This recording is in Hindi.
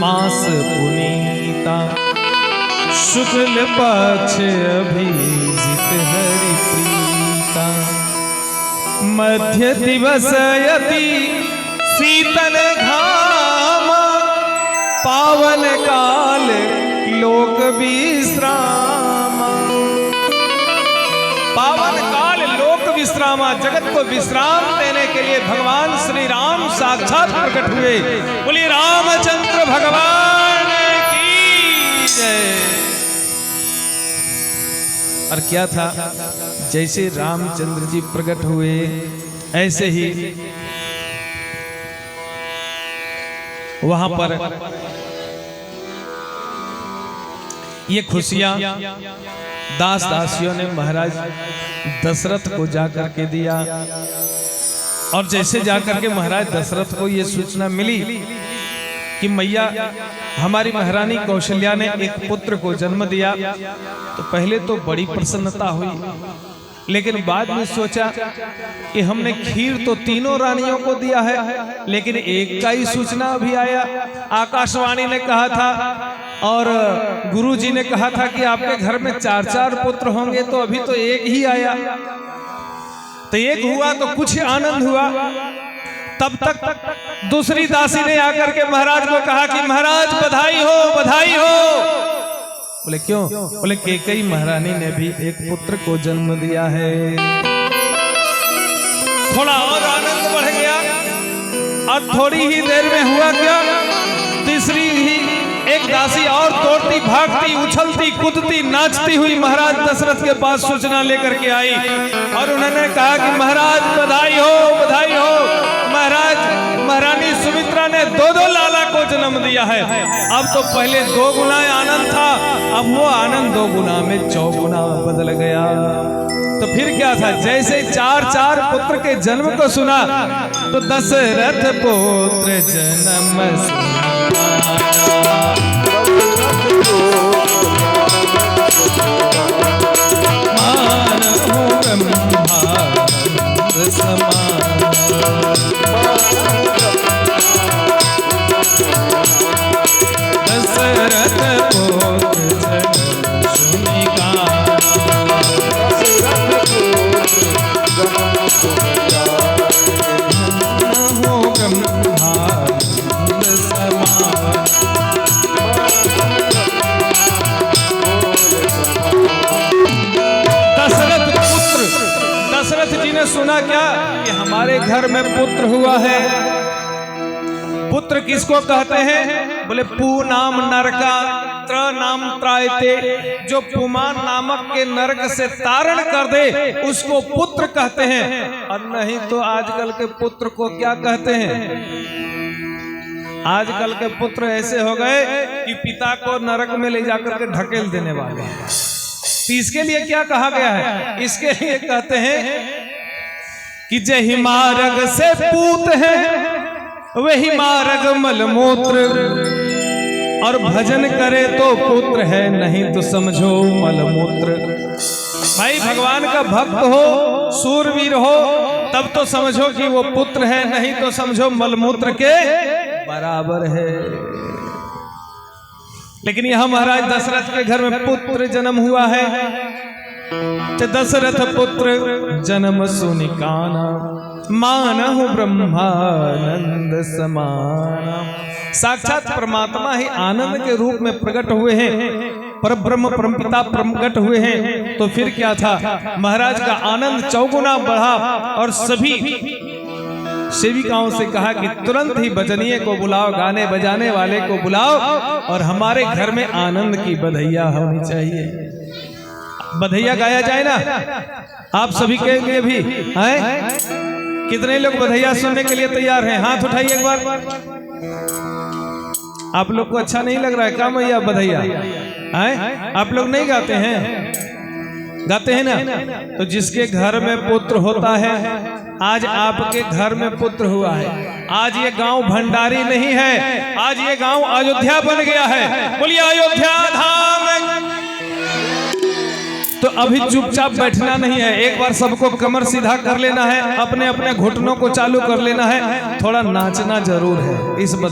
मास पुनीता शुक्ल पक्ष अभिजित हरि प्रीता मध्य दिवस यति शीतल घाम पावन काल लोक विश्राम। पावन काल लोक विश्रामा, जगत को विश्राम देने के लिए भगवान श्री राम साक्षात प्रकट हुए। बोलिए रामचंद्र भगवान की जय। और क्या था, जैसे रामचंद्र जी प्रकट हुए ऐसे ही वहां पर ये खुशियां दास दासियों ने महाराज दशरथ को जाकर के दिया। और जैसे जाकर के महाराज दशरथ को ये सूचना मिली कि मैया हमारी महारानी कौशल्या ने एक पुत्र को जन्म दिया, तो पहले तो बड़ी प्रसन्नता हुई, लेकिन बाद में सोचा कि हमने खीर तो तीनों रानियों को दिया है, लेकिन एक का ही सूचना अभी आया। आकाशवाणी ने कहा था और गुरुजी ने कहा था कि आपके घर में 4-4 पुत्र होंगे, तो अभी तो एक ही आया। तो एक हुआ तो कुछ आनंद हुआ। तब तक दूसरी दासी ने आकर के महाराज को कहा कि महाराज बधाई हो, बधाई हो। बोले क्यों? बोले कैकेयी महारानी ने भी एक पुत्र को जन्म दिया है। थोड़ा और आनंद बढ़ गया। और थोड़ी ही देर में हुआ क्या, तीसरी ही एक दासी और दौड़ती भागती उछलती कूदती नाचती हुई महाराज दशरथ के पास सूचना लेकर के आई और उन्होंने कहा कि महाराज बधाई हो, बधाई हो। महाराज महारानी सुमित्रा ने 2 लाला को जन्म दिया है। अब तो पहले 2 गुना आनंद था, अब वो आनंद 2 गुना में 4 गुना बदल गया। तो फिर क्या था, जैसे 4-4 पुत्र के जन्म को सुना तो दशरथ पुत्र जन्म सुना क्या कि हमारे घर में पुत्र हुआ है। पुत्र किसको कहते हैं? बोले पू नाम नरका त्र नाम त्रायते, जो पुमान नामक के नरक से तारण कर दे उसको पुत्र कहते हैं। और नहीं तो आजकल के पुत्र को क्या कहते हैं? आजकल के पुत्र ऐसे हो गए कि पिता को नरक में ले जाकर के ढकेल देने वाले। इसके लिए क्या कहा गया है? इसके लिए कहते हैं कि जही मार्ग से पूत है वही मार्ग मलमूत्र, और भजन करे तो पुत्र है, नहीं तो समझो मलमूत्र। भाई भगवान का भक्त हो, सूरवीर हो, तब तो समझो कि वो पुत्र है, नहीं तो समझो मलमूत्र के बराबर है। लेकिन यहां महाराज दशरथ के घर में पुत्र जन्म हुआ है। दशरथ पुत्र जन्म सुनिकाना मानहु ब्रह्मानंद समाना। साक्षात परमात्मा ही आनंद के रूप में प्रकट हुए हैं, पर ब्रह्म परमपिता प्रकट हुए हैं। तो फिर क्या था, महाराज का आनंद 4 गुना बढ़ा और सभी सेविकाओं से कहा कि तुरंत ही भजनिये को बुलाओ, गाने बजाने वाले को बुलाओ और हमारे घर में आनंद की बधैया होनी चाहिए। बधैया गाया जाए ना, आप सभी के लिए भी हैं? कितने लोग बधैया सुनने के लिए तैयार हैं? हाथ उठाइए एक बार। आप लोग को अच्छा नहीं लग रहा है क्या मैया बधैया? हैं? आप लोग नहीं गाते हैं? गाते हैं ना? तो जिसके घर में पुत्र होता है, आज आपके घर में पुत्र हुआ है। आज ये गांव भंडारी नहीं है, आज ये गांव अयोध्या बन गया है। बोलिए अयोध्या धाम। तो अभी चुपचाप बैठना नहीं है, एक बार सबको कमर सीधा कर लेना है, अपने अपने घुटनों को चालू कर लेना है, थोड़ा नाचना जरूर है इस